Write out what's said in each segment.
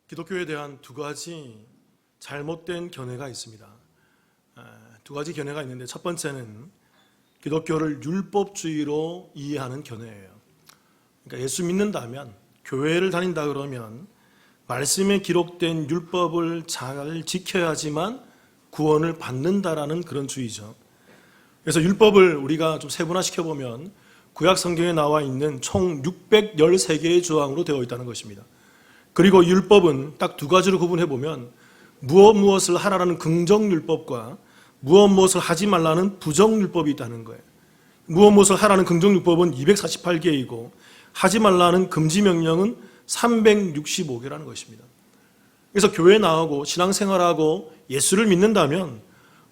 기독교에 대한 두 가지 잘못된 견해가 있습니다. 두 가지 견해가 있는데 첫 번째는 기독교를 율법주의로 이해하는 견해예요. 그러니까 예수 믿는다면, 교회를 다닌다 그러면 말씀에 기록된 율법을 잘 지켜야지만 구원을 받는다라는 그런 주의죠. 그래서 율법을 우리가 좀 세분화시켜보면 구약 성경에 나와 있는 총 613개의 조항으로 되어 있다는 것입니다. 그리고 율법은 딱 두 가지로 구분해보면 무엇을 하라는 긍정율법과 무엇을 하지 말라는 부정율법이 있다는 거예요. 무엇을 하라는 긍정율법은 248개이고 하지 말라는 금지명령은 365개라는 것입니다. 그래서 교회 나오고 신앙생활하고 예수를 믿는다면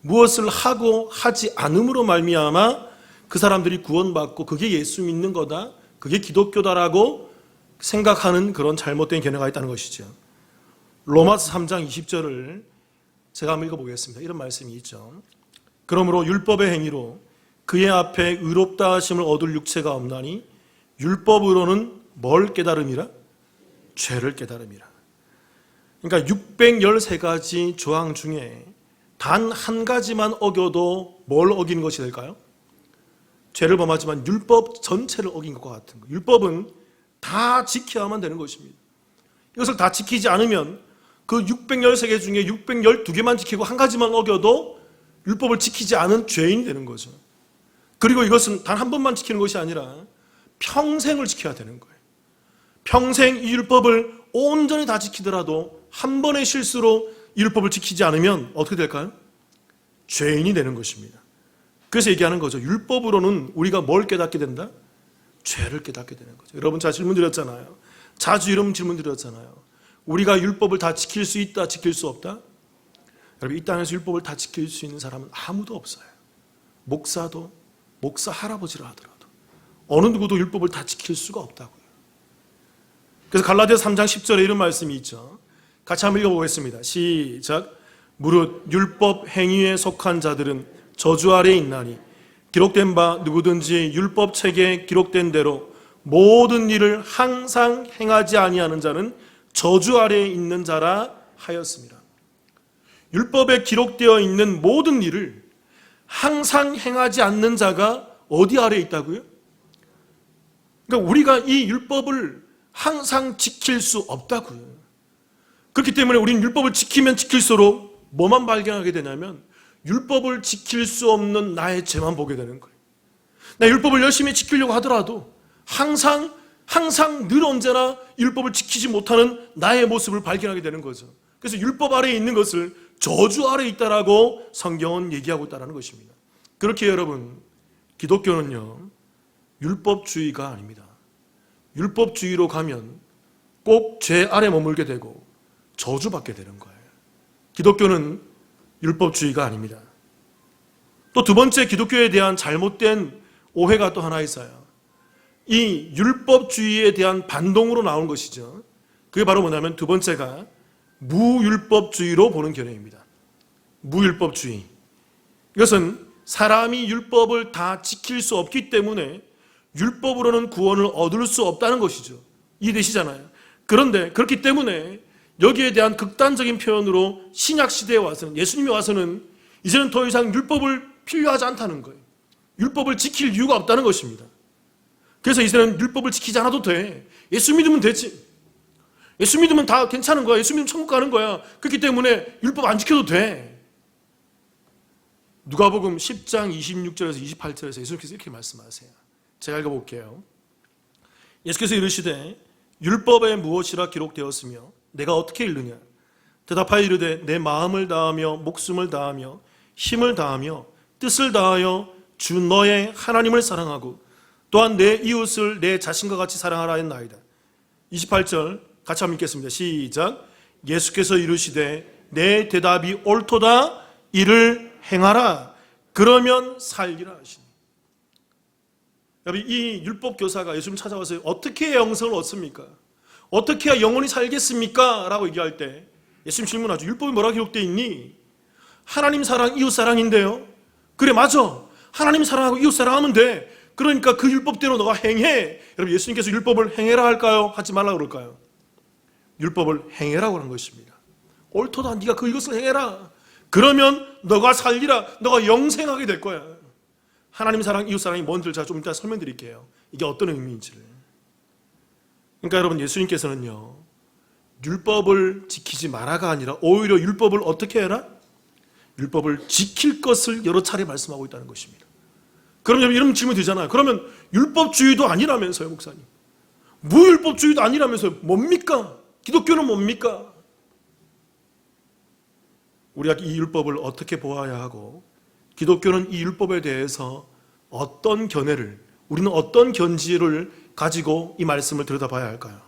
무엇을 하고 하지 않음으로 말미암아 그 사람들이 구원받고 그게 예수 믿는 거다, 그게 기독교다라고 생각하는 그런 잘못된 견해가 있다는 것이죠. 로마서 3장 20절을 제가 한번 읽어보겠습니다. 이런 말씀이 있죠. 그러므로 율법의 행위로 그의 앞에 의롭다 하심을 얻을 육체가 없나니 율법으로는 뭘 깨달음이라? 죄를 깨달음이라. 그러니까 613가지 조항 중에 단 한 가지만 어겨도 뭘 어기는 것이 될까요? 죄를 범하지만 율법 전체를 어긴 것과 같은 거예요. 율법은 다 지켜야만 되는 것입니다. 이것을 다 지키지 않으면 그 613개 중에 612개만 지키고 한 가지만 어겨도 율법을 지키지 않은 죄인이 되는 거죠. 그리고 이것은 단 한 번만 지키는 것이 아니라 평생을 지켜야 되는 거예요. 평생 이 율법을 온전히 다 지키더라도 한 번의 실수로 이 율법을 지키지 않으면 어떻게 될까요? 죄인이 되는 것입니다. 그래서 얘기하는 거죠. 율법으로는 우리가 뭘 깨닫게 된다? 죄를 깨닫게 되는 거죠. 여러분 제가 질문 드렸잖아요. 자주 이런 질문 드렸잖아요. 우리가 율법을 다 지킬 수 있다, 지킬 수 없다? 여러분 이 땅에서 율법을 다 지킬 수 있는 사람은 아무도 없어요. 목사도, 목사 할아버지라 하더라도 어느 누구도 율법을 다 지킬 수가 없다고요. 그래서 갈라디아서 3장 10절에 이런 말씀이 있죠. 같이 한번 읽어보겠습니다. 시작. 무릇 율법 행위에 속한 자들은 저주 아래에 있나니 기록된 바 누구든지 율법 책에 기록된 대로 모든 일을 항상 행하지 아니하는 자는 저주 아래에 있는 자라 하였습니다. 율법에 기록되어 있는 모든 일을 항상 행하지 않는 자가 어디 아래에 있다고요? 그러니까 우리가 이 율법을 항상 지킬 수 없다고요. 그렇기 때문에 우리는 율법을 지키면 지킬수록 뭐만 발견하게 되냐면 율법을 지킬 수 없는 나의 죄만 보게 되는 거예요. 나 율법을 열심히 지키려고 하더라도 항상 늘 언제나 율법을 지키지 못하는 나의 모습을 발견하게 되는 거죠. 그래서 율법 아래에 있는 것을 저주 아래에 있다라고 성경은 얘기하고 있다는 것입니다. 그렇게 여러분, 기독교는요 율법주의가 아닙니다. 율법주의로 가면 꼭 죄 아래 머물게 되고 저주받게 되는 거예요. 기독교는 율법주의가 아닙니다. 또 두 번째 기독교에 대한 잘못된 오해가 또 하나 있어요. 이 율법주의에 대한 반동으로 나온 것이죠. 그게 바로 뭐냐면 두 번째가 무율법주의로 보는 견해입니다. 무율법주의. 이것은 사람이 율법을 다 지킬 수 없기 때문에 율법으로는 구원을 얻을 수 없다는 것이죠. 이해되시잖아요. 그런데 그렇기 때문에 여기에 대한 극단적인 표현으로 신약시대에 와서는, 예수님이 와서는 이제는 더 이상 율법을 필요하지 않다는 거예요. 율법을 지킬 이유가 없다는 것입니다. 그래서 이제는 율법을 지키지 않아도 돼. 예수 믿으면 되지. 예수 믿으면 다 괜찮은 거야. 예수 믿으면 천국 가는 거야. 그렇기 때문에 율법 안 지켜도 돼. 누가복음 10장 26절에서 28절에서 예수님께서 이렇게 말씀하세요. 제가 읽어볼게요. 예수께서 이르시되 율법에 무엇이라 기록되었으며 내가 어떻게 읽느냐? 대답하여 이르되 내 마음을 다하며 목숨을 다하며 힘을 다하며 뜻을 다하여 주 너의 하나님을 사랑하고 또한 내 이웃을 내 자신과 같이 사랑하라 했나이다. 28절 같이 한번 읽겠습니다. 시작. 예수께서 이르시되 내 대답이 옳도다. 이를 행하라. 그러면 살리라 하시니. 여러분 이 율법교사가 예수님 찾아와서 어떻게 해야 영생을 얻습니까? 어떻게 해야 영원히 살겠습니까? 라고 얘기할 때 예수님 질문하죠. 율법에 뭐라 기록되어 있니? 하나님 사랑, 이웃 사랑인데요. 그래 맞아. 하나님 사랑하고 이웃 사랑하면 돼. 그러니까 그 율법대로 너가 행해. 여러분 예수님께서 율법을 행해라 할까요? 하지 말라 그럴까요? 율법을 행해라고 하는 것입니다. 옳도다, 네가 이것을 행해라. 그러면 너가 살리라, 너가 영생하게 될 거야. 하나님 사랑, 이웃 사랑이 뭔지를 제가 좀 이따 설명드릴게요. 이게 어떤 의미인지를. 그러니까 여러분, 예수님께서는요, 율법을 지키지 마라가 아니라 오히려 율법을 어떻게 해라? 율법을 지킬 것을 여러 차례 말씀하고 있다는 것입니다. 그럼 여러분, 이런 질문이 되잖아요. 그러면 율법주의도 아니라면서요, 목사님. 무율법주의도 아니라면서요. 뭡니까? 기독교는 뭡니까? 우리가 이 율법을 어떻게 보아야 하고, 기독교는 이 율법에 대해서 어떤 견해를, 우리는 어떤 견지를 가지고 이 말씀을 들여다봐야 할까요?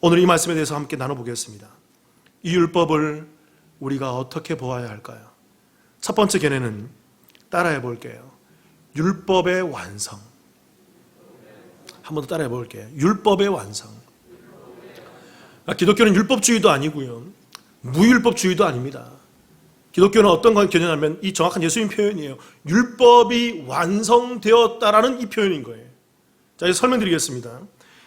오늘 이 말씀에 대해서 함께 나눠보겠습니다. 이 율법을 우리가 어떻게 보아야 할까요? 첫 번째 견해는 따라해 볼게요. 율법의 완성. 한 번 더 따라해 볼게요. 율법의 완성. 기독교는 율법주의도 아니고요, 무율법주의도 아닙니다. 기독교는 어떤 견해냐면 이 정확한 예수님 표현이에요. 율법이 완성되었다라는 이 표현인 거예요. 자, 이제 설명드리겠습니다.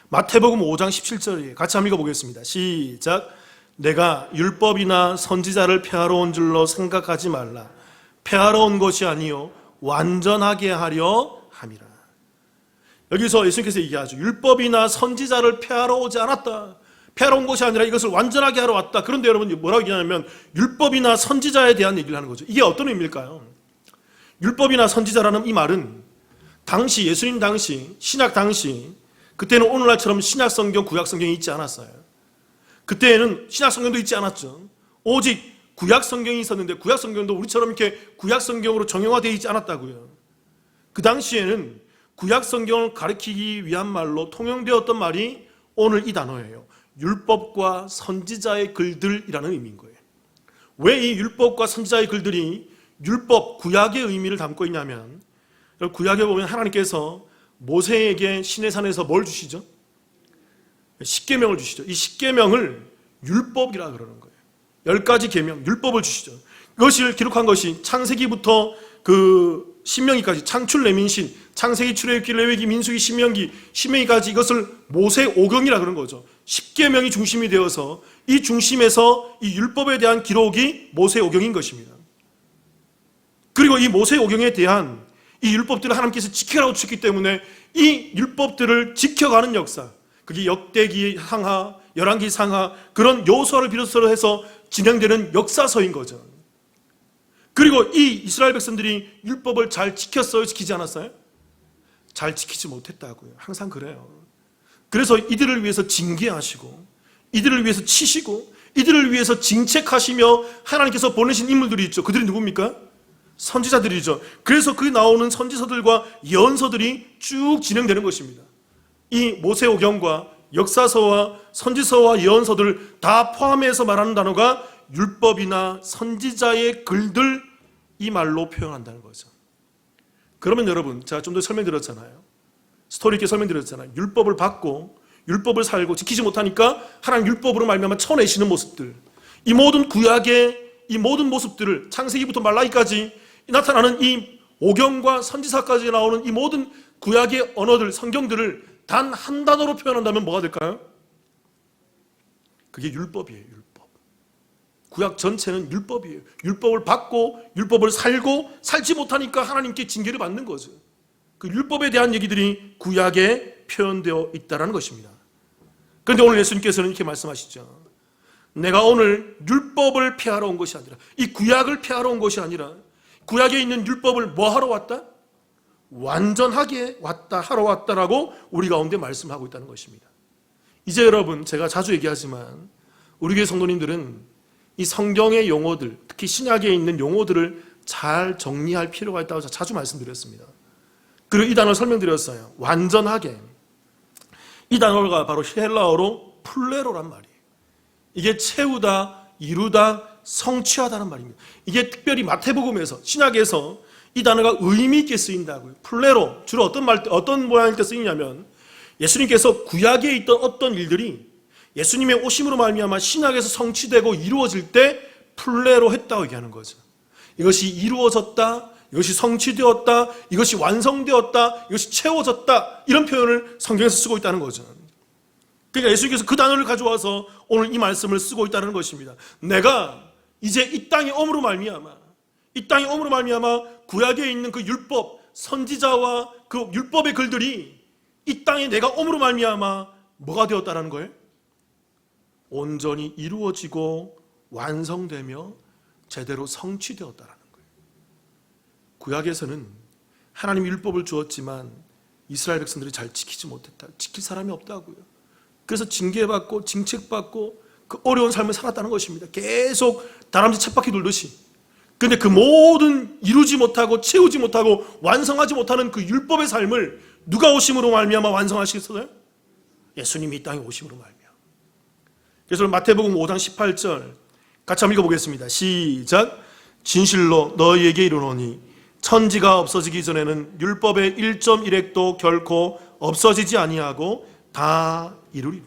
마태복음 5장 17절에 같이 한번 읽어보겠습니다. 시작. 내가 율법이나 선지자를 폐하러 온 줄로 생각하지 말라. 폐하러 온 것이 아니요 완전하게 하려 함이라. 여기서 예수님께서 얘기하죠. 율법이나 선지자를 폐하러 오지 않았다. 폐하러 온 것이 아니라 이것을 완전하게 하러 왔다. 그런데 여러분, 뭐라고 얘기하냐면 율법이나 선지자에 대한 얘기를 하는 거죠. 이게 어떤 의미일까요? 율법이나 선지자라는 이 말은 당시, 예수님 당시, 신약 당시, 그때는 오늘날처럼 신약 성경, 구약 성경이 있지 않았어요. 그때에는 신약 성경도 있지 않았죠. 오직 구약 성경이 있었는데 구약 성경도 우리처럼 이렇게 구약 성경으로 정형화되어 있지 않았다고요. 그 당시에는 구약 성경을 가리키기 위한 말로 통용되었던 말이 오늘 이 단어예요. 율법과 선지자의 글들이라는 의미인 거예요. 왜 이 율법과 선지자의 글들이 율법, 구약의 의미를 담고 있냐면, 구약에 보면 하나님께서 모세에게 시내산에서 뭘 주시죠? 십계명을 주시죠. 이 십계명을 율법이라 그러는 거예요. 10가지 계명, 율법을 주시죠. 이것을 기록한 것이 창세기부터 그 신명기까지, 창출, 레민신, 창세기, 출애굽기, 레위기, 민수기, 신명기, 신명기까지 이것을 모세오경이라 그런 거죠. 십계명이 중심이 되어서 이 중심에서 이 율법에 대한 기록이 모세오경인 것입니다. 그리고 이 모세오경에 대한 이 율법들을 하나님께서 지켜라고 주셨기 때문에 이 율법들을 지켜가는 역사, 그게 역대기 상하, 열왕기 상하, 그런 요소를 비롯해서 해서 진행되는 역사서인 거죠. 그리고 이 이스라엘 백성들이 율법을 잘 지켰어요? 지키지 않았어요? 잘 지키지 못했다고요. 항상 그래요. 그래서 이들을 위해서 징계하시고, 이들을 위해서 치시고, 이들을 위해서 징책하시며 하나님께서 보내신 인물들이 있죠. 그들이 누굽니까? 선지자들이죠. 그래서 그 나오는 선지서들과 예언서들이 쭉 진행되는 것입니다. 이 모세오경과 역사서와 선지서와 예언서들 다 포함해서 말하는 단어가 율법이나 선지자의 글들, 이 말로 표현한다는 거죠. 그러면 여러분, 제가 좀 더 설명드렸잖아요. 스토리 있게 설명드렸잖아요. 율법을 받고 율법을 살고 지키지 못하니까 하나님 율법으로 말미암아 쳐내시는 모습들, 이 모든 구약의 이 모든 모습들을 창세기부터 말라기까지 나타나는 이 오경과 선지사까지 나오는 이 모든 구약의 언어들, 성경들을 단 한 단어로 표현한다면 뭐가 될까요? 그게 율법이에요. 율법. 구약 전체는 율법이에요. 율법을 받고 율법을 살고 살지 못하니까 하나님께 징계를 받는 거죠. 그 율법에 대한 얘기들이 구약에 표현되어 있다는 것입니다. 그런데 오늘 예수님께서는 이렇게 말씀하시죠. 내가 오늘 율법을 폐하러 온 것이 아니라, 이 구약을 폐하러 온 것이 아니라, 구약에 있는 율법을 뭐 하러 왔다? 완전하게 왔다, 하러 왔다라고 우리 가운데 말씀하고 있다는 것입니다. 이제 여러분, 제가 자주 얘기하지만 우리 교회 성도님들은 이 성경의 용어들, 특히 신약에 있는 용어들을 잘 정리할 필요가 있다고 자주 말씀드렸습니다. 그리고 이 단어를 설명드렸어요. 완전하게. 이 단어가 바로 헬라어로 플레로란 말이에요. 이게 채우다, 이루다, 성취하다는 말입니다. 이게 특별히 마태복음에서, 신약에서 이 단어가 의미 있게 쓰인다고요. 플레로, 주로 어떤 모양일 때 쓰이냐면, 예수님께서 구약에 있던 어떤 일들이 예수님의 오심으로 말미암아 신약에서 성취되고 이루어질 때 플레로 했다고 얘기하는 거죠. 이것이 이루어졌다, 이것이 성취되었다, 이것이 완성되었다, 이것이 채워졌다, 이런 표현을 성경에서 쓰고 있다는 거죠. 그러니까 예수님께서 그 단어를 가져와서 오늘 이 말씀을 쓰고 있다는 것입니다. 내가 이제 이 땅에 옴으로 말미암아 구약에 있는 그 율법, 선지자와 그 율법의 글들이 이 땅에 내가 옴으로 말미암아 뭐가 되었다라는 거예요? 온전히 이루어지고 완성되며 제대로 성취되었다라는 거예요. 구약에서는 하나님이 율법을 주었지만 이스라엘 백성들이 잘 지키지 못했다. 지킬 사람이 없다고요. 그래서 징계받고 징책받고 그 어려운 삶을 살았다는 것입니다. 계속 다람쥐 쳇바퀴 돌듯이. 그런데 그 모든 이루지 못하고 채우지 못하고 완성하지 못하는 그 율법의 삶을 누가 오심으로 말미암아 완성하시겠어요? 예수님이 이 땅에 오심으로 말미암아. 그래서 마태복음 5장 18절 같이 한번 읽어보겠습니다. 시작. 진실로 너희에게 이르노니 천지가 없어지기 전에는 율법의 1.1획도 결코 없어지지 아니하고 다 이루리라.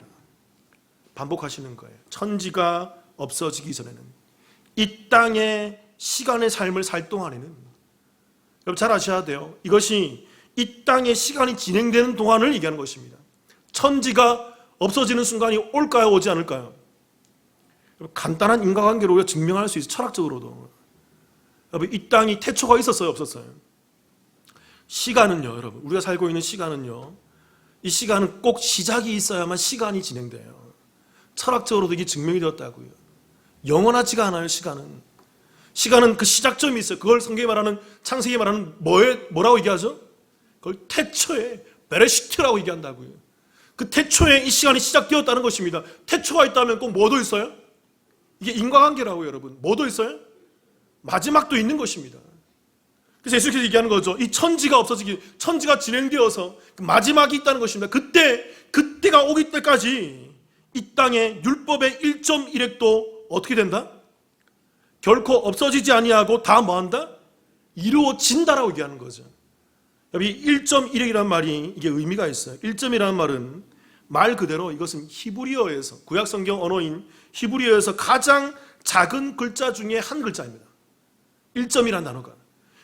반복하시는 거예요. 천지가 없어지기 전에는, 이 땅의 시간의 삶을 살 동안에는, 여러분 잘 아셔야 돼요. 이것이 이 땅의 시간이 진행되는 동안을 얘기하는 것입니다. 천지가 없어지는 순간이 올까요, 오지 않을까요? 간단한 인과관계로 우리가 증명할 수 있어요. 철학적으로도. 여러분, 이 땅이 태초가 있었어요, 없었어요? 시간은요, 여러분, 우리가 살고 있는 시간은요, 이 시간은 꼭 시작이 있어야만 시간이 진행돼요. 철학적으로도 이게 증명이 되었다고요. 영원하지가 않아요, 시간은. 시간은 그 시작점이 있어요. 그걸 성경이 말하는, 창세기 말하는 뭐라고 얘기하죠? 그걸 태초에 베레시트라고 얘기한다고요. 그 태초에 이 시간이 시작되었다는 것입니다. 태초가 있다면 꼭 뭐도 있어요? 이게 인과관계라고요, 여러분. 뭐도 있어요? 마지막도 있는 것입니다. 그래서 예수께서 얘기하는 거죠. 이 천지가 없어지기, 천지가 진행되어서 그 마지막이 있다는 것입니다. 그때가 오기 때까지 이 땅에 율법의 1.1획도 어떻게 된다? 결코 없어지지 아니하고 다 뭐한다? 이루어진다라고 얘기하는 거죠. 이 1.1획이라는 말이 이게 의미가 있어요. 1점이라는 말은 말 그대로 이것은 히브리어에서, 구약 성경 언어인 히브리어에서 가장 작은 글자 중에 한 글자입니다. 1점이라는 단어가.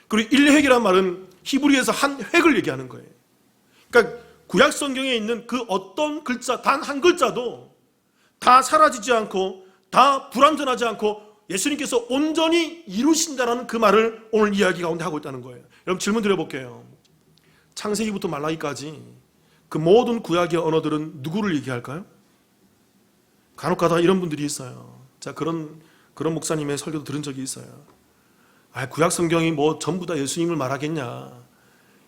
그리고 1획이라는 말은 히브리어에서 한 획을 얘기하는 거예요. 그러니까 구약 성경에 있는 그 어떤 글자, 단 한 글자도 다 사라지지 않고 다 불완전하지 않고 예수님께서 온전히 이루신다라는 그 말을 오늘 이야기 가운데 하고 있다는 거예요. 여러분 질문 드려볼게요. 창세기부터 말라기까지 그 모든 구약의 언어들은 누구를 얘기할까요? 간혹 가다가 이런 분들이 있어요. 자, 그런 목사님의 설교도 들은 적이 있어요. 구약 성경이 뭐 전부 다 예수님을 말하겠냐.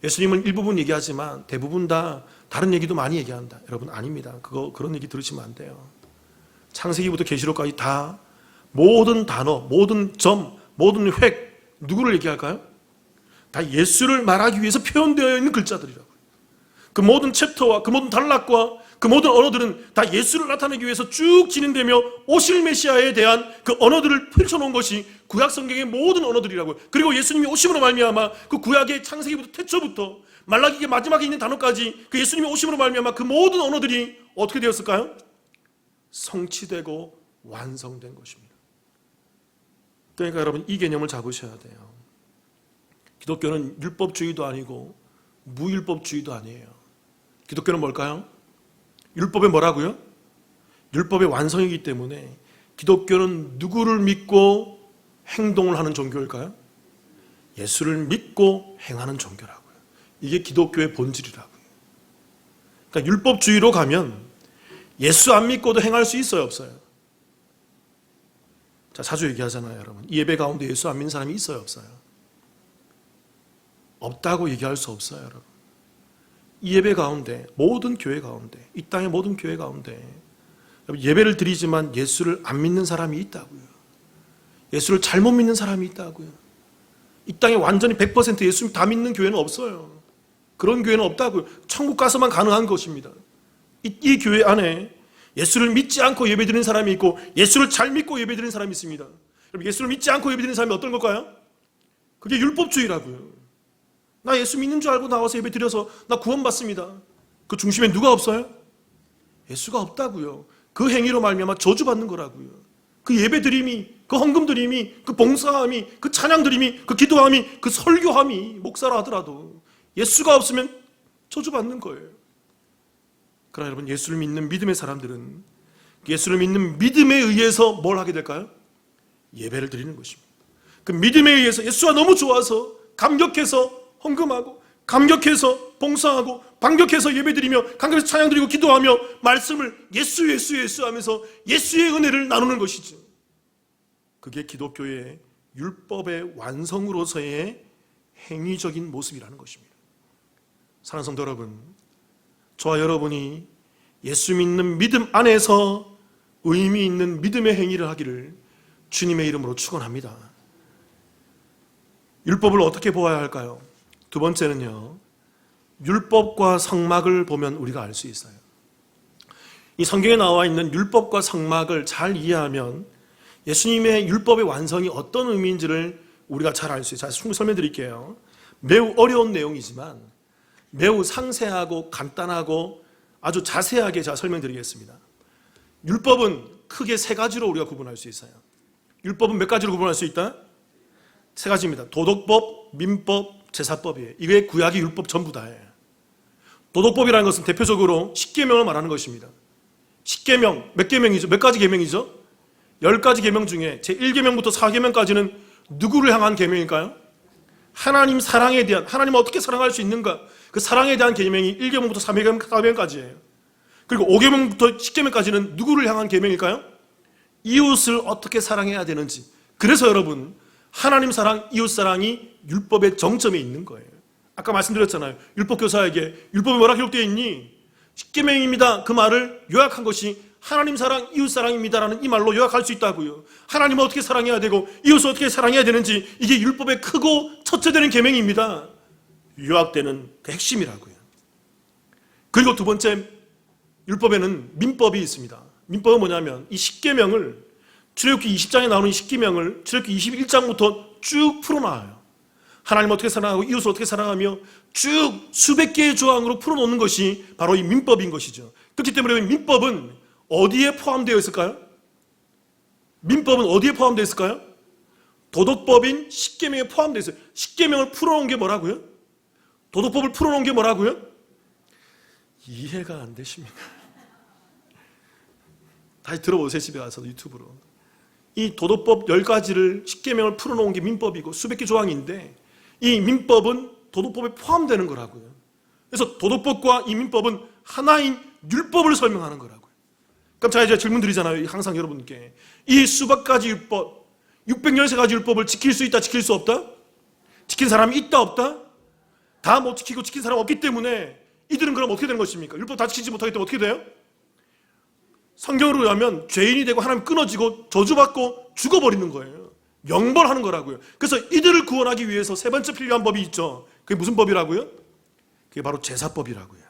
예수님은 일부분 얘기하지만 대부분 다 다른 얘기도 많이 얘기한다. 여러분 아닙니다. 그런 얘기 들으시면 안 돼요. 창세기부터 계시록까지 다 모든 단어, 모든 점, 모든 획 누구를 얘기할까요? 다 예수를 말하기 위해서 표현되어 있는 글자들이라고요. 그 모든 챕터와 그 모든 단락과 그 모든 언어들은 다 예수를 나타내기 위해서 쭉 진행되며 오실 메시아에 대한 그 언어들을 펼쳐놓은 것이 구약 성경의 모든 언어들이라고요. 그리고 예수님이 오심으로 말미암아 그 구약의 창세기부터 태초부터 말라기의 마지막에 있는 단어까지 그 예수님이 오심으로 말미암아 그 모든 언어들이 어떻게 되었을까요? 성취되고 완성된 것입니다. 그러니까 여러분 이 개념을 잡으셔야 돼요. 기독교는 율법주의도 아니고 무율법주의도 아니에요. 기독교는 뭘까요? 율법의 뭐라고요? 율법의 완성이기 때문에 기독교는 누구를 믿고 행동을 하는 종교일까요? 예수를 믿고 행하는 종교라고요. 이게 기독교의 본질이라고요. 그러니까 율법주의로 가면 예수 안 믿고도 행할 수 있어요, 없어요? 자, 자주 얘기하잖아요, 여러분. 이 예배 가운데 예수 안 믿는 사람이 있어요, 없어요? 없다고 얘기할 수 없어요, 여러분. 이 예배 가운데, 모든 교회 가운데, 이 땅의 모든 교회 가운데 예배를 드리지만 예수를 안 믿는 사람이 있다고요. 예수를 잘못 믿는 사람이 있다고요. 이 땅에 완전히 100% 예수 다 믿는 교회는 없어요. 그런 교회는 없다고요. 천국 가서만 가능한 것입니다. 이 교회 안에 예수를 믿지 않고 예배드리는 사람이 있고 예수를 잘 믿고 예배드리는 사람이 있습니다. 예수를 믿지 않고 예배드리는 사람이 어떤 걸까요? 그게 율법주의라고요. 나 예수 믿는 줄 알고 나와서 예배 드려서 나 구원받습니다. 그 중심에 누가 없어요? 예수가 없다고요. 그 행위로 말미암아 저주받는 거라고요. 그 예배 드림이, 그 헌금 드림이, 그 봉사함이, 그 찬양 드림이, 그 기도함이, 그 설교함이 목사라 하더라도 예수가 없으면 저주받는 거예요. 그러나 여러분, 예수를 믿는 믿음의 사람들은 예수를 믿는 믿음에 의해서 뭘 하게 될까요? 예배를 드리는 것입니다. 그 믿음에 의해서 예수가 너무 좋아서 감격해서 헌금하고, 감격해서 봉사하고, 감격해서 예배드리며, 감격해서 찬양드리고 기도하며 말씀을 예수 예수 예수 하면서 예수의 은혜를 나누는 것이죠. 그게 기독교의 율법의 완성으로서의 행위적인 모습이라는 것입니다. 사랑하는 성도 여러분, 저와 여러분이 예수 믿는 믿음 안에서 의미 있는 믿음의 행위를 하기를 주님의 이름으로 축원합니다. 율법을 어떻게 보아야 할까요? 두 번째는요, 율법과 성막을 보면 우리가 알 수 있어요. 이 성경에 나와 있는 율법과 성막을 잘 이해하면 예수님의 율법의 완성이 어떤 의미인지를 우리가 잘 알 수 있어요. 자, 설명드릴게요. 매우 어려운 내용이지만 매우 상세하고 간단하고 아주 자세하게 제가 설명드리겠습니다. 율법은 크게 세 가지로 우리가 구분할 수 있어요. 율법은 몇 가지로 구분할 수 있다? 세 가지입니다. 도덕법, 민법, 제사법이에요. 이게 구약의 율법 전부 다예요. 도덕법이라는 것은 대표적으로 십계명을 말하는 것입니다. 십계명, 몇 계명이죠? 몇 가지 계명이죠? 10가지 계명 중에 제1계명부터 4계명까지는 누구를 향한 계명일까요? 하나님 사랑에 대한, 하나님을 어떻게 사랑할 수 있는가, 그 사랑에 대한 계명이 1계명부터 4계명까지예요. 그리고 5계명부터 10계명까지는 누구를 향한 계명일까요? 이웃을 어떻게 사랑해야 되는지. 그래서 여러분, 하나님 사랑, 이웃 사랑이 율법의 정점에 있는 거예요. 아까 말씀드렸잖아요. 율법 교사에게 율법에 뭐라 기록되어 있니? 10계명입니다. 그 말을 요약한 것이 하나님 사랑, 이웃 사랑입니다라는 이 말로 요약할 수 있다고요. 하나님을 어떻게 사랑해야 되고 이웃을 어떻게 사랑해야 되는지, 이게 율법의 크고 첫째 되는 계명입니다. 요약되는 그 핵심이라고요. 그리고 두 번째, 율법에는 민법이 있습니다. 민법은 뭐냐면 이 10계명을, 출애굽기 20장에 나오는 이 10계명을 출애굽기 21장부터 쭉 풀어놔요. 하나님을 어떻게 사랑하고 이웃을 어떻게 사랑하며 쭉 수백 개의 조항으로 풀어놓는 것이 바로 이 민법인 것이죠. 그렇기 때문에 민법은 어디에 포함되어 있을까요? 민법은 어디에 포함되어 있을까요? 도덕법인 10계명에 포함되어 있어요. 10계명을 풀어놓은 게 뭐라고요? 도덕법을 풀어놓은 게 뭐라고요? 이해가 안 되십니까? 다시 들어보세요. 집에 가서 유튜브로. 이 도덕법 10가지를 10계명을 풀어놓은 게 민법이고 수백 개 조항인데, 이 민법은 도덕법에 포함되는 거라고요. 그래서 도덕법과 이 민법은 하나인 율법을 설명하는 거라고요. 그럼 제가 이제 질문 드리잖아요. 항상 여러분께. 이 수백 가지 율법, 613가지 율법을 지킬 수 있다, 지킬 수 없다? 지킨 사람이 있다, 없다? 다 못 지키고 지킨 사람 없기 때문에 이들은 그럼 어떻게 되는 것입니까? 율법 다 지키지 못하기 때문에 어떻게 돼요? 성경으로 의하면 죄인이 되고 하나님 끊어지고 저주받고 죽어버리는 거예요. 영벌하는 거라고요. 그래서 이들을 구원하기 위해서 세 번째 필요한 법이 있죠. 그게 무슨 법이라고요? 그게 바로 제사법이라고요.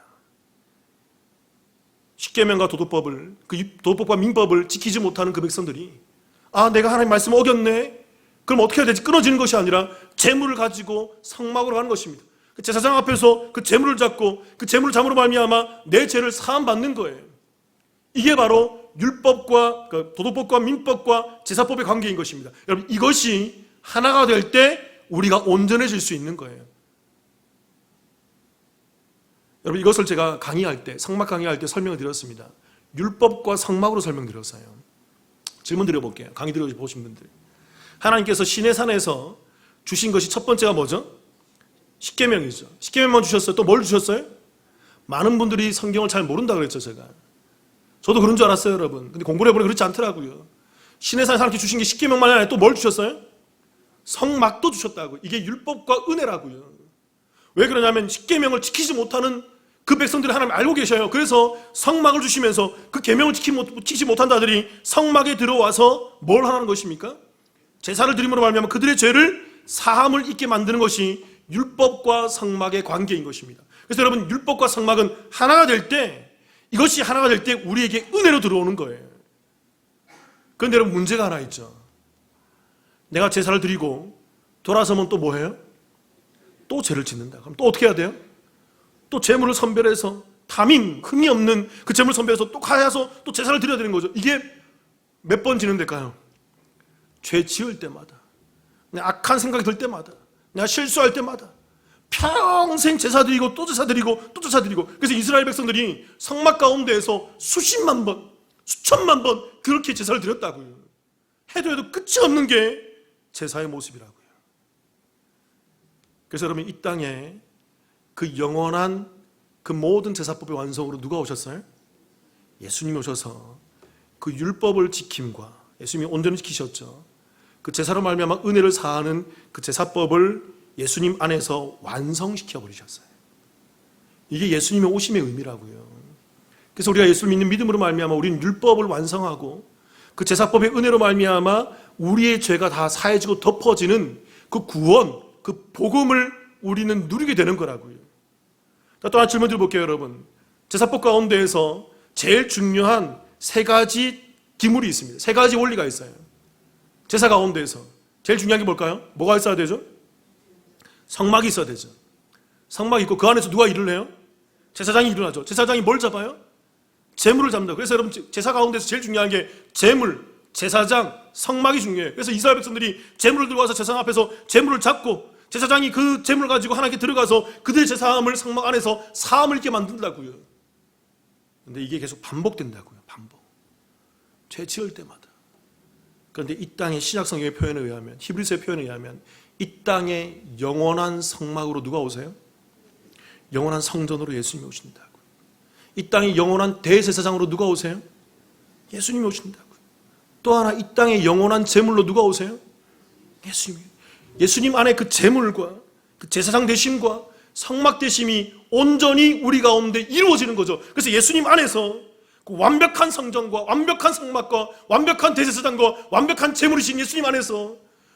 십계명과 도덕법을, 그 도덕법과 민법을 지키지 못하는 그 백성들이, 아, 내가 하나님 말씀을 어겼네. 그럼 어떻게 해야 되지? 끊어지는 것이 아니라 재물을 가지고 성막으로 가는 것입니다. 제사장 앞에서 그 재물을 잡고 그 재물을 잠으로 말미암아 내 죄를 사함 받는 거예요. 이게 바로 율법과 도덕법과 민법과 제사법의 관계인 것입니다. 여러분, 이것이 하나가 될 때 우리가 온전해질 수 있는 거예요. 여러분, 이것을 제가 강의할 때, 성막 강의할 때 설명을 드렸습니다. 율법과 성막으로 설명드렸어요. 질문 드려볼게요. 강의 들어보신 분들. 하나님께서 시내산에서 주신 것이 첫 번째가 뭐죠? 십계명이죠. 십계명만 주셨어요. 또 뭘 주셨어요? 많은 분들이 성경을 잘 모른다 그랬죠, 제가. 저도 그런 줄 알았어요, 여러분. 근데 공부를 해보니 그렇지 않더라고요. 시내산에서 하나님께 주신 게 십계명만 아니라 또 뭘 주셨어요? 성막도 주셨다고. 이게 율법과 은혜라고요. 왜 그러냐면 십계명을 지키지 못하는 그 백성들이 하나님 알고 계셔요. 그래서 성막을 주시면서 그 계명을 지키지 못한 자들이 성막에 들어와서 뭘 하는 것입니까? 제사를 드림으로 말미암아 그들의 죄를 사함을 잊게 만드는 것이 율법과 성막의 관계인 것입니다. 그래서 여러분, 율법과 성막은 하나가 될 때, 이것이 하나가 될 때 우리에게 은혜로 들어오는 거예요. 그런데 여러분, 문제가 하나 있죠. 내가 제사를 드리고 돌아서면 또 뭐 해요? 또 죄를 짓는다. 그럼 또 어떻게 해야 돼요? 또 재물을 선별해서 담임, 흠이 없는 그 재물을 선별해서 또 가야서 또 제사를 드려야 되는 거죠. 이게 몇 번 진행될까요? 죄 지을 때마다, 내가 악한 생각이 들 때마다, 내가 실수할 때마다, 평생 제사 드리고 또 제사 드리고 또 제사 드리고, 그래서 이스라엘 백성들이 성막 가운데에서 수십만 번, 수천만 번 그렇게 제사를 드렸다고요. 해도 끝이 없는 게 제사의 모습이라고요. 그래서 여러분, 이 땅에 그 영원한 그 모든 제사법의 완성으로 누가 오셨어요? 예수님이 오셔서 그 율법을 지킴과, 예수님이 온전히 지키셨죠. 그 제사로 말미암아 은혜를 사하는 그 제사법을 예수님 안에서 완성시켜 버리셨어요. 이게 예수님의 오심의 의미라고요. 그래서 우리가 예수를 믿는 믿음으로 말미암아 우리는 율법을 완성하고 그 제사법의 은혜로 말미암아 우리의 죄가 다 사해지고 덮어지는 그 구원, 그 복음을 우리는 누리게 되는 거라고요. 또 하나 질문 드려볼게요, 여러분. 제사법 가운데에서 제일 중요한 세 가지 기물이 있습니다. 세 가지 원리가 있어요. 제사 가운데에서 제일 중요한 게 뭘까요? 뭐가 있어야 되죠? 성막이 있어야 되죠. 성막이 있고 그 안에서 누가 일을 해요? 제사장이 일을 하죠. 제사장이 뭘 잡아요? 제물을 잡는다. 그래서 여러분, 제사 가운데서 제일 중요한 게 제물, 제사장, 성막이 중요해요. 그래서 이스라엘 백성들이 제물을 들고 와서 제사장 앞에서 제물을 잡고 제사장이 그 제물을 가지고 하나님께 들어가서 그들의 제사함을 성막 안에서 사함을 있게 만든다고요. 근데 이게 계속 반복된다고요. 반복. 죄 지을 때마다. 그런데 이 땅의 신약성경의 표현에 의하면, 히브리서의 표현에 의하면 이 땅에 영원한 성막으로 누가 오세요? 영원한 성전으로 예수님이 오신다고요. 이 땅에 영원한 대제사장으로 누가 오세요? 예수님이 오신다고요. 또 하나, 이 땅에 영원한 제물로 누가 오세요? 예수님이. 예수님 안에 그 제물과 그 제사장 되심과 성막 되심이 온전히 우리 가운데 이루어지는 거죠. 그래서 예수님 안에서 그 완벽한 성전과 완벽한 성막과 완벽한 대제사장과 완벽한 제물이신 예수님 안에서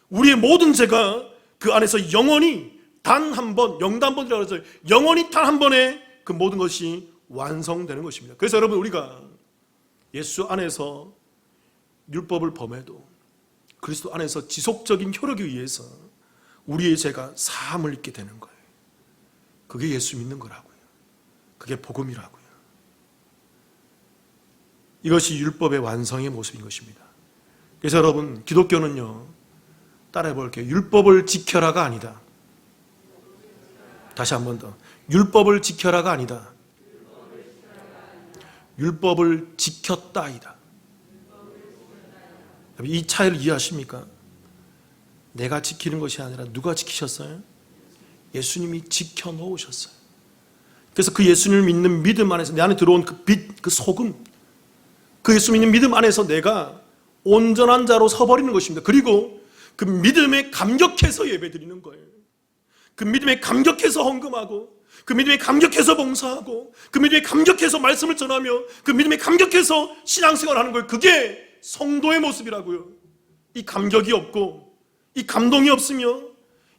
우리의 모든 죄가 그 안에서 영원히 단 한 번, 영단번이라고 해서 영원히 단 한 번에 그 모든 것이 완성되는 것입니다. 그래서 여러분, 우리가 예수 안에서 율법을 범해도 그리스도 안에서 지속적인 효력에 의해서 우리의 죄가 사함을 입게 되는 거예요. 그게 예수 믿는 거라고요. 그게 복음이라고요. 이것이 율법의 완성의 모습인 것입니다. 그래서 여러분, 기독교는요, 따라해 볼게요. 율법을 지켜라가 아니다. 다시 한 번 더. 율법을 지켜라가 아니다. 율법을 지켰다이다. 이 차이를 이해하십니까? 내가 지키는 것이 아니라 누가 지키셨어요? 예수님이 지켜놓으셨어요. 그래서 그 예수님을 믿는 믿음 안에서 내 안에 들어온 그 빛, 그 소금, 그 예수 믿는 믿음 안에서 내가 온전한 자로 서버리는 것입니다. 그리고 그 믿음에 감격해서 예배드리는 거예요. 그 믿음에 감격해서 헌금하고, 그 믿음에 감격해서 봉사하고, 그 믿음에 감격해서 말씀을 전하며, 그 믿음에 감격해서 신앙생활을 하는 거예요. 그게 성도의 모습이라고요. 이 감격이 없고 이 감동이 없으며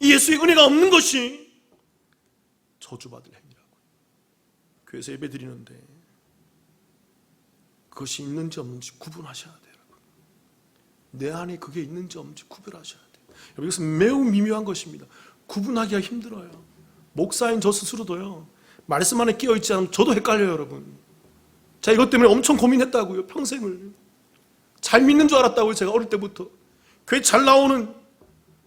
이 예수의 은혜가 없는 것이 저주받을 행위라고요. 교회에서 예배 드리는데 그것이 있는지 없는지 구분하셔야 돼요. 내 안에 그게 있는지 없는지 구별하셔야 돼요. 이것은 매우 미묘한 것입니다. 구분하기가 힘들어요. 목사인 저 스스로도요, 말씀 안에 끼어있지 않으면 저도 헷갈려요, 여러분. 제가 이것 때문에 엄청 고민했다고요, 평생을. 잘 믿는 줄 알았다고요, 제가 어릴 때부터. 교회 잘 나오는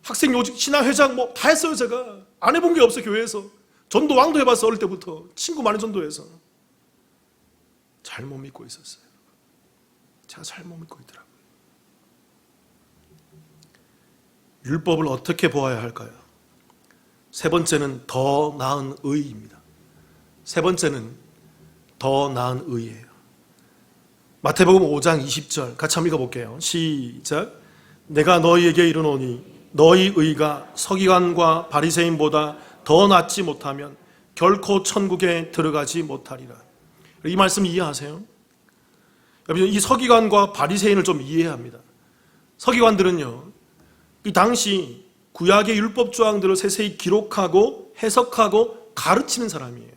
학생 요직, 신앙회장 뭐 다 했어요, 제가. 안 해본 게 없어요, 교회에서. 전도 왕도 해봤어, 어릴 때부터. 친구 많은 전도해서. 잘못 믿고 있었어요. 제가 잘못 믿고 있더라고요. 율법을 어떻게 보아야 할까요? 세 번째는 더 나은 의입니다. 세 번째는 더 나은 의예요. 마태복음 5장 20절 같이 한번 읽어볼게요. 시작. 내가 너희에게 이르노니 너희 의가 서기관과 바리새인보다 더 낫지 못하면 결코 천국에 들어가지 못하리라. 이 말씀 이해하세요? 여러분, 이 서기관과 바리새인을 좀 이해해야 합니다. 서기관들은요, 이 당시 구약의 율법 조항들을 세세히 기록하고 해석하고 가르치는 사람이에요.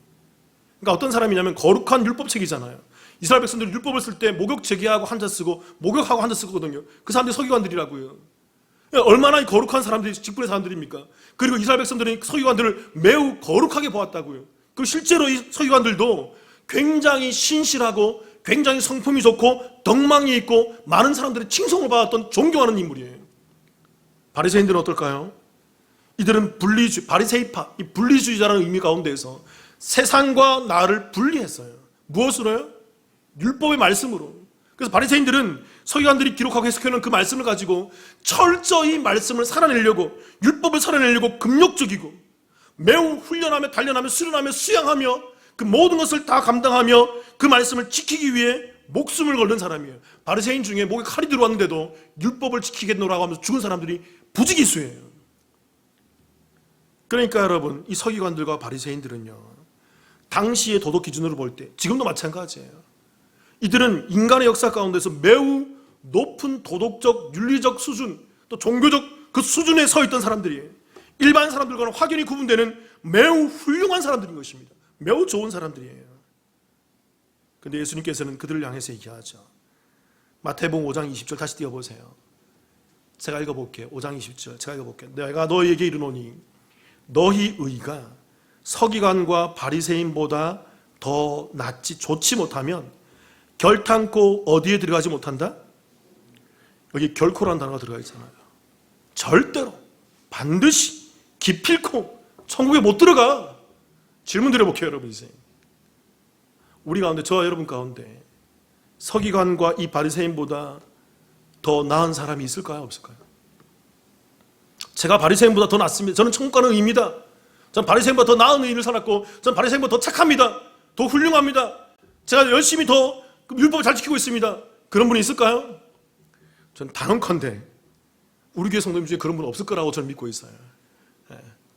그러니까 어떤 사람이냐면 거룩한 율법책이잖아요. 이스라엘 백성들이 율법을 쓸 때 목욕 제기하고 한자 쓰고 목욕하고 한자 쓰거든요. 그 사람들이 서기관들이라고요. 얼마나 거룩한 사람들이, 직분의 사람들입니까? 그리고 이스라엘 백성들이 서기관들을 매우 거룩하게 보았다고요. 그리고 실제로 이 서기관들도 굉장히 신실하고 굉장히 성품이 좋고 덕망이 있고 많은 사람들의 칭송을 받았던 존경하는 인물이에요. 바리새인들은 어떨까요? 이들은 바리새이파, 이 분리주의자라는 의미 가운데에서 세상과 나를 분리했어요. 무엇으로요? 율법의 말씀으로. 그래서 바리새인들은 서기관들이 기록하고 해석해놓은 그 말씀을 가지고 철저히 말씀을 살아내려고, 율법을 살아내려고 금욕적이고 매우 훈련하며 단련하며 수련하며 수양하며 그 모든 것을 다 감당하며 그 말씀을 지키기 위해 목숨을 걸는 사람이에요. 바리새인 중에 목에 칼이 들어왔는데도 율법을 지키겠노라고 하면서 죽은 사람들이 부지기수예요. 그러니까 여러분, 이 서기관들과 바리새인들은요, 당시의 도덕 기준으로 볼 때, 지금도 마찬가지예요. 이들은 인간의 역사 가운데서 매우 높은 도덕적, 윤리적 수준, 또 종교적 그 수준에 서 있던 사람들이에요. 일반 사람들과는 확연히 구분되는 매우 훌륭한 사람들인 것입니다. 매우 좋은 사람들이에요. 그런데 예수님께서는 그들을 향해서 얘기하죠. 마태복음 5장 20절 다시 띄워보세요. 제가 읽어볼게요. 5장 20절 제가 읽어볼게요. 내가 너희에게 이르노니 너희 의가 서기관과 바리새인보다 더 낫지 좋지 못하면 결탄코 어디에 들어가지 못한다? 여기 결코라는 단어가 들어가 있잖아요. 절대로 반드시 기필코 천국에 못 들어가. 질문 드려볼게요, 여러분. 이제 우리 가운데, 저와 여러분 가운데 서기관과 이 바리새인보다 더 나은 사람이 있을까요, 없을까요? 제가 바리새인보다 더 낫습니다. 저는 천국 가는 의입니다. 저는 바리새인보다 더 나은 의를 살았고, 저는 바리새인보다 더 착합니다. 더 훌륭합니다. 제가 열심히 더 율법을 잘 지키고 있습니다. 그런 분이 있을까요? 저는 단언컨대 우리 교회 성도님 중에 그런 분 없을 거라고 저는 믿고 있어요.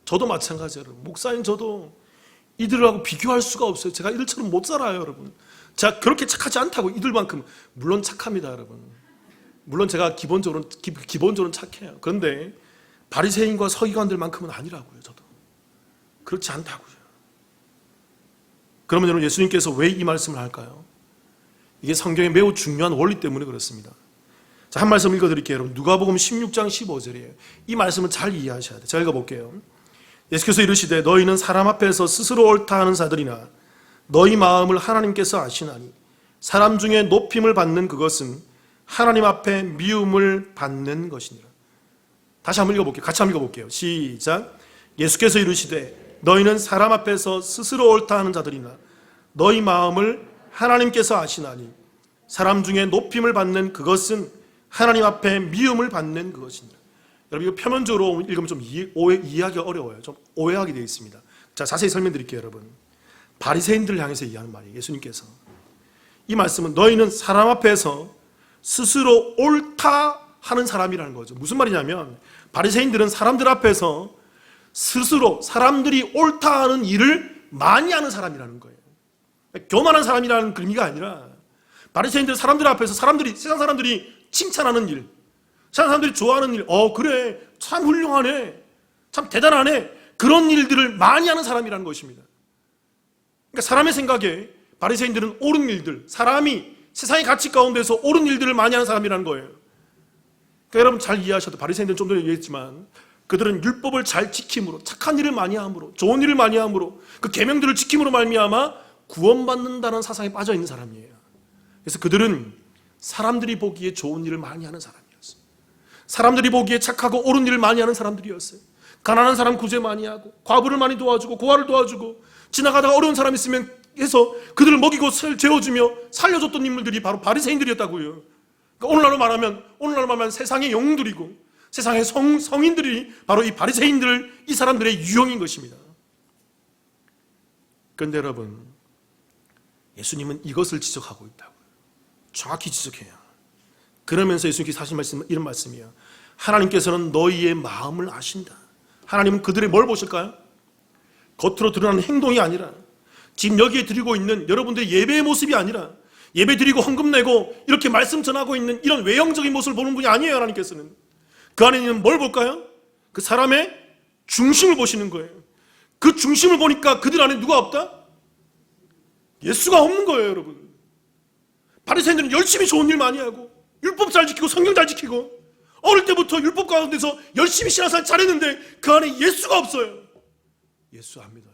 저도 마찬가지예요. 목사님, 저도 이들하고 비교할 수가 없어요. 제가 이들처럼 못 살아요, 여러분. 제가 그렇게 착하지 않다고. 이들만큼 물론 착합니다, 여러분. 물론 제가 기본적으로는 착해요. 그런데 바리새인과 서기관들만큼은 아니라고요. 저도 그렇지 않다고요. 그러면 여러분, 예수님께서 왜 이 말씀을 할까요? 이게 성경의 매우 중요한 원리 때문에 그렇습니다. 자, 한 말씀 읽어드릴게요. 여러분, 누가복음 16장 15절이에요. 이 말씀을 잘 이해하셔야 돼요. 제가 읽어볼게요. 예수께서 이르시되 너희는 사람 앞에서 스스로 옳다 하는 자들이나 너희 마음을 하나님께서 아시나니 사람 중에 높임을 받는 그것은 하나님 앞에 미움을 받는 것이니라. 다시 한번 읽어볼게요. 같이 한번 읽어볼게요. 시작. 예수께서 이르시되 너희는 사람 앞에서 스스로 옳다 하는 자들이나 너희 마음을 하나님께서 아시나니 사람 중에 높임을 받는 그것은 하나님 앞에 미움을 받는 그것이니라. 여러분, 이거 표면적으로 읽으면 좀 이해하기가 어려워요. 좀 오해하게 되어 있습니다. 자, 자세히 설명드릴게요, 여러분. 바리새인들을 향해서 얘기하는 말이에요. 예수님께서 이 말씀은 너희는 사람 앞에서 스스로 옳다 하는 사람이라는 거죠. 무슨 말이냐면 바리새인들은 사람들 앞에서 스스로 사람들이 옳다 하는 일을 많이 하는 사람이라는 거예요. 교만한 사람이라는 의미가 아니라 바리새인들 사람들 앞에서 세상 사람들이 칭찬하는 일, 세상 사람들이 좋아하는 일, 그래, 참 훌륭하네, 참 대단하네, 그런 일들을 많이 하는 사람이라는 것입니다. 그러니까 사람의 생각에 바리새인들은 옳은 일들, 사람이 세상의 가치 가운데서 옳은 일들을 많이 하는 사람이라는 거예요. 그러니까 여러분 잘 이해하셔도, 바리새인들은 좀 전에 얘기했지만 그들은 율법을 잘 지킴으로, 착한 일을 많이 함으로, 좋은 일을 많이 함으로, 그 계명들을 지킴으로 말미암아 구원받는다는 사상에 빠져 있는 사람이에요. 그래서 그들은 사람들이 보기에 좋은 일을 많이 하는 사람이었어요. 사람들이 보기에 착하고 옳은 일을 많이 하는 사람들이었어요. 가난한 사람 구제 많이 하고, 과부를 많이 도와주고, 고아를 도와주고, 지나가다가 어려운 사람 있으면 해서 그들을 먹이고 재워주며 살려줬던 인물들이 바로 바리새인들이었다고요. 그러니까 오늘날로 말하면 세상의 영웅들이고 세상의 성인들이 바로 이 바리새인들, 이 사람들의 유형인 것입니다. 그런데 여러분, 예수님은 이것을 지적하고 있다고요. 정확히 지적해요. 그러면서 예수님께서 하신 말씀은 이런 말씀이에요. 하나님께서는 너희의 마음을 아신다. 하나님은 그들의 뭘 보실까요? 겉으로 드러나는 행동이 아니라, 지금 여기에 드리고 있는 여러분들의 예배의 모습이 아니라, 예배 드리고 헌금 내고 이렇게 말씀 전하고 있는 이런 외형적인 모습을 보는 분이 아니에요. 하나님께서는 그 안에 있는 뭘 볼까요? 그 사람의 중심을 보시는 거예요. 그 중심을 보니까 그들 안에 누가 없다? 예수가 없는 거예요, 여러분. 바리새인들은 열심히 좋은 일 많이 하고, 율법 잘 지키고, 성경 잘 지키고, 어릴 때부터 율법 가운데서 열심히 신앙생활 잘했는데 그 안에 예수가 없어요. 예수 안 믿어요.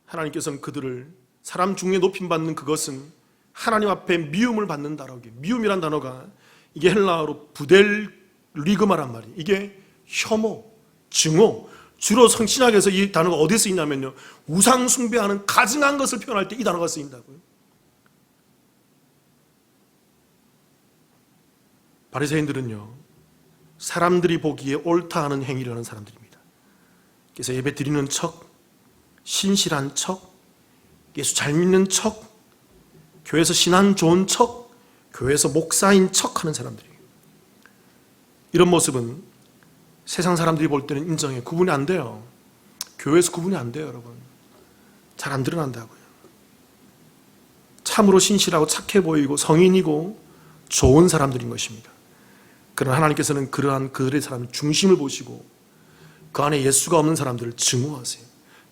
하나님께서는 그들을, 사람 중에 높임 받는 그것은 하나님 앞에 미움을 받는다라고. 미움이란 단어가 이게 헬라어로 부델리그마란 말이에요. 이게 혐오, 증오. 주로 성신학에서 이 단어가 어디에 쓰이냐면요, 우상 숭배하는 가증한 것을 표현할 때 이 단어가 쓰인다고요. 바리새인들은요, 사람들이 보기에 옳다 하는 행위를 하는 사람들입니다. 그래서 예배 드리는 척, 신실한 척, 예수 잘 믿는 척, 교회에서 신앙 좋은 척, 교회에서 목사인 척 하는 사람들이에요. 이런 모습은 세상 사람들이 볼 때는 인정해요. 구분이 안 돼요. 교회에서 구분이 안 돼요, 여러분. 잘 안 드러난다고요. 참으로 신실하고 착해 보이고 성인이고 좋은 사람들인 것입니다. 그러나 하나님께서는 그러한 그들의 사람의 중심을 보시고 그 안에 예수가 없는 사람들을 증오하세요.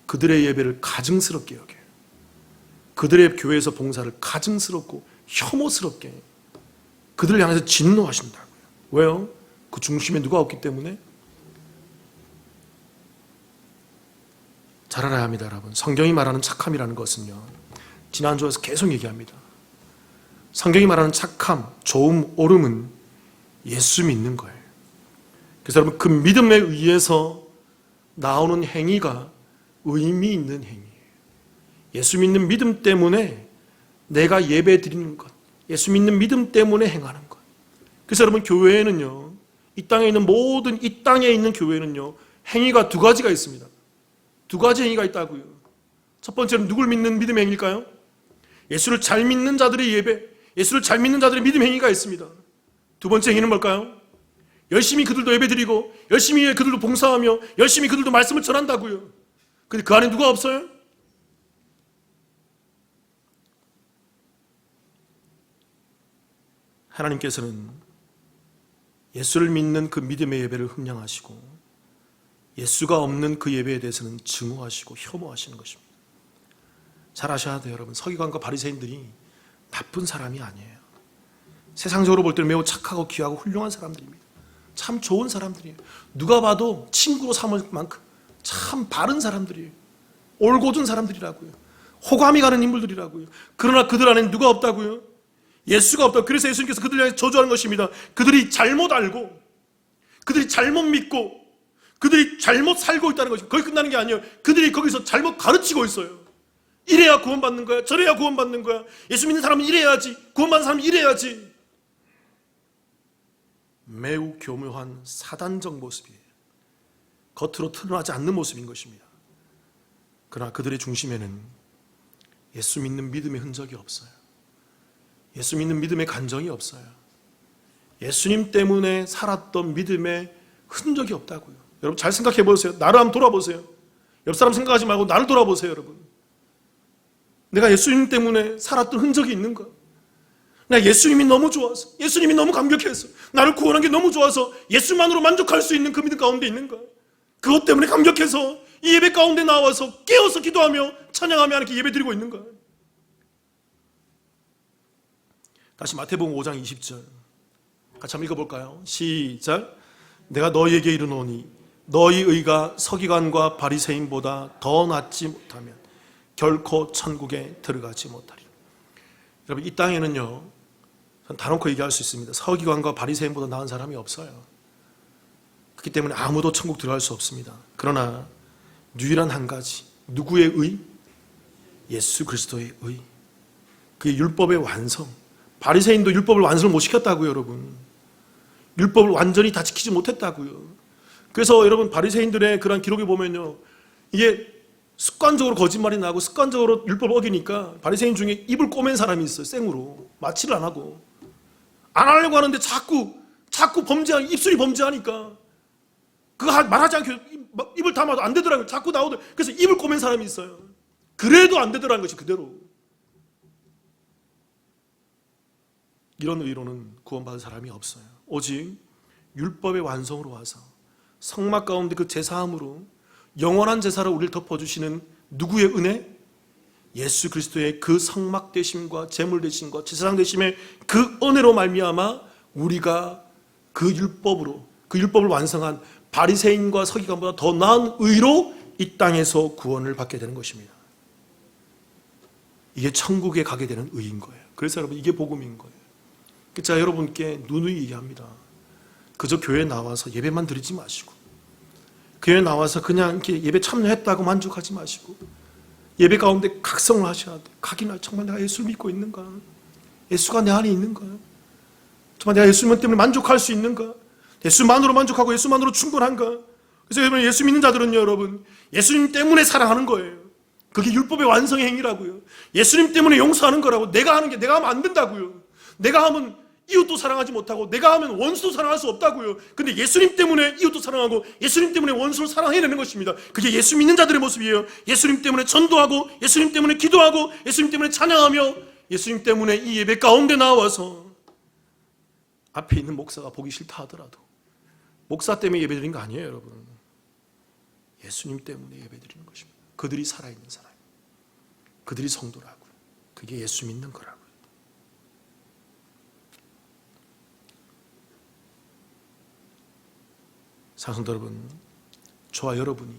그들의 예배를 가증스럽게 여겨요. 그들의 교회에서 봉사를 가증스럽고 혐오스럽게 그들을 향해서 진노하신다고요. 왜요? 그 중심에 누가 없기 때문에? 잘 알아야 합니다, 여러분. 성경이 말하는 착함이라는 것은요, 지난주에서 계속 얘기합니다. 성경이 말하는 착함, 좋음, 옳음은 예수 믿는 거예요. 그래서 여러분, 그 믿음에 의해서 나오는 행위가 의미 있는 행위예요. 예수 믿는 믿음 때문에 내가 예배 드리는 것, 예수 믿는 믿음 때문에 행하는 것. 그래서 여러분, 교회에는요, 이 땅에 있는 모든 이 땅에 있는 교회는요, 행위가 두 가지가 있습니다. 두 가지 행위가 있다고요. 첫 번째는 누굴 믿는 믿음의 행위일까요? 예수를 잘 믿는 자들의 예배, 예수를 잘 믿는 자들의 믿음 행위가 있습니다. 두 번째 행위는 뭘까요? 열심히 그들도 예배 드리고 열심히 그들도 봉사하며 열심히 그들도 말씀을 전한다고요. 근데 그 안에 누가 없어요? 하나님께서는 예수를 믿는 그 믿음의 예배를 흠량하시고 예수가 없는 그 예배에 대해서는 증오하시고 혐오하시는 것입니다. 잘 아셔야 돼요, 여러분. 서기관과 바리새인들이 나쁜 사람이 아니에요. 세상적으로 볼 때는 매우 착하고 귀하고 훌륭한 사람들입니다. 참 좋은 사람들이에요. 누가 봐도 친구로 삼을 만큼 참 바른 사람들이에요. 올곧은 사람들이라고요. 호감이 가는 인물들이라고요. 그러나 그들 안에는 누가 없다고요? 예수가 없다고. 그래서 예수님께서 그들을 향해 저주하는 것입니다. 그들이 잘못 알고 그들이 잘못 믿고 그들이 잘못 살고 있다는 것이 거기 끝나는 게 아니에요. 그들이 거기서 잘못 가르치고 있어요. 이래야 구원받는 거야. 저래야 구원받는 거야. 예수 믿는 사람은 이래야지. 구원받는 사람은 이래야지. 매우 교묘한 사단적 모습이에요. 겉으로 드러나지 않는 모습인 것입니다. 그러나 그들의 중심에는 예수 믿는 믿음의 흔적이 없어요. 예수 믿는 믿음의 간정이 없어요. 예수님 때문에 살았던 믿음의 흔적이 없다고요. 여러분 잘 생각해 보세요. 나를 한번 돌아보세요. 옆 사람 생각하지 말고 나를 돌아보세요, 여러분. 내가 예수님 때문에 살았던 흔적이 있는가? 내가 예수님이 너무 좋아서, 예수님이 너무 감격해서, 나를 구원한 게 너무 좋아서 예수만으로 만족할 수 있는 그 믿음 가운데 있는가? 그것 때문에 감격해서 이 예배 가운데 나와서 깨어서 기도하며 찬양하며 하나님께 예배 드리고 있는가? 다시 마태복음 5장 20절 같이 한번 읽어볼까요? 시작. 내가 너희에게 이르노니 너희 의가 서기관과 바리새인보다 더 낫지 못하면 결코 천국에 들어가지 못하리라. 여러분 이 땅에는요, 단언코 얘기할 수 있습니다. 서기관과 바리새인보다 나은 사람이 없어요. 그렇기 때문에 아무도 천국 들어갈 수 없습니다. 그러나 유일한 한 가지, 누구의 의? 예수 그리스도의 의. 그게 율법의 완성. 바리새인도 율법을 완성을 못 시켰다고요, 여러분. 율법을 완전히 다 지키지 못했다고요. 그래서 여러분 바리새인들의 그런 기록에 보면요, 이게 습관적으로 거짓말이 나고 습관적으로 율법을 어기니까 바리새인 중에 입을 꼬맨 사람이 있어요. 생으로 마취를 안 하고 안 하려고 하는데 자꾸 범죄하니, 입술이 범죄하니까 그거 말하지 않게 입을 담아도 안 되더라고요. 자꾸 나오더라고요. 그래서 입을 꼬맨 사람이 있어요. 그래도 안 되더라는 것이 그대로. 이런 의로는 구원받을 사람이 없어요. 오직 율법의 완성으로 와서 성막 가운데 그 제사함으로 영원한 제사로 우리를 덮어주시는 누구의 은혜? 예수 그리스도의 그 성막 되심과 제물 되심과 제사장 되심의 그 은혜로 말미암아 우리가 그 율법을 완성한 바리새인과 서기관보다 더 나은 의로 이 땅에서 구원을 받게 되는 것입니다. 이게 천국에 가게 되는 의인 거예요. 그래서 여러분 이게 복음인 거예요. 제가 여러분께 누누이 얘기합니다. 그저 교회에 나와서 예배만 드리지 마시고, 교회에 나와서 그냥 이렇게 예배 참여했다고 만족하지 마시고, 예배 가운데 각성을 하셔야 돼. 각이나 정말 내가 예수를 믿고 있는가? 예수가 내 안에 있는가? 정말 내가 예수님 때문에 만족할 수 있는가? 예수만으로 만족하고 예수만으로 충분한가? 그래서 여러분, 예수 믿는 자들은요, 여러분, 예수님 때문에 사랑하는 거예요. 그게 율법의 완성의 행위라고요. 예수님 때문에 용서하는 거라고. 내가 하는 게 내가 하면 안 된다고요. 내가 하면 이웃도 사랑하지 못하고 내가 하면 원수도 사랑할 수 없다고요. 근데 예수님 때문에 이웃도 사랑하고 예수님 때문에 원수를 사랑해내는 것입니다. 그게 예수 믿는 자들의 모습이에요. 예수님 때문에 전도하고 예수님 때문에 기도하고 예수님 때문에 찬양하며 예수님 때문에 이 예배 가운데 나와서 앞에 있는 목사가 보기 싫다 하더라도 목사 때문에 예배드린 거 아니에요, 여러분. 예수님 때문에 예배드리는 것입니다. 그들이 살아있는 사람, 그들이 성도라고요. 그게 예수 믿는 거라고요. 사랑하는 여러분, 저와 여러분이,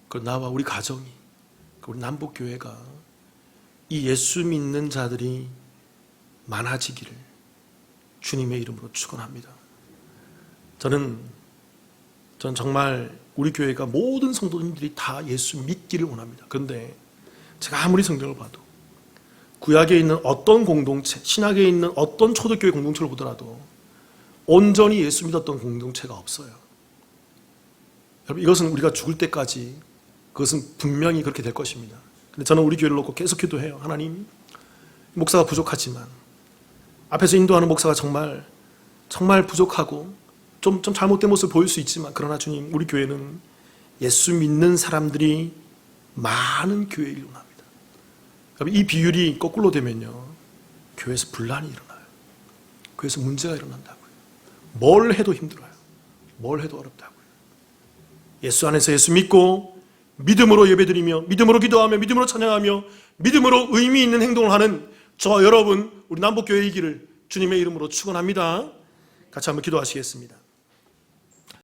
그 나와 우리 가정이, 우리 남북교회가 이 예수 믿는 자들이 많아지기를 주님의 이름으로 축원합니다. 저는 정말 우리 교회가 모든 성도님들이 다 예수 믿기를 원합니다. 그런데 제가 아무리 성경을 봐도 구약에 있는 어떤 공동체, 신약에 있는 어떤 초대교회 공동체를 보더라도 온전히 예수 믿었던 공동체가 없어요. 여러분, 이것은 우리가 죽을 때까지 그것은 분명히 그렇게 될 것입니다. 근데 저는 우리 교회를 놓고 계속 기도해요. 하나님, 목사가 부족하지만 앞에서 인도하는 목사가 정말 부족하고 좀 잘못된 모습을 보일 수 있지만, 그러나 주님, 우리 교회는 예수 믿는 사람들이 많은 교회를 원합니다. 여러분, 이 비율이 거꾸로 되면요, 교회에서 분란이 일어나요. 교회에서 문제가 일어난다고요. 뭘 해도 힘들어요. 뭘 해도 어렵다고요. 예수 안에서 예수 믿고 믿음으로 예배드리며 믿음으로 기도하며 믿음으로 찬양하며 믿음으로 의미 있는 행동을 하는 저와 여러분, 우리 남북교회이기를 주님의 이름으로 축원합니다. 같이 한번 기도하시겠습니다.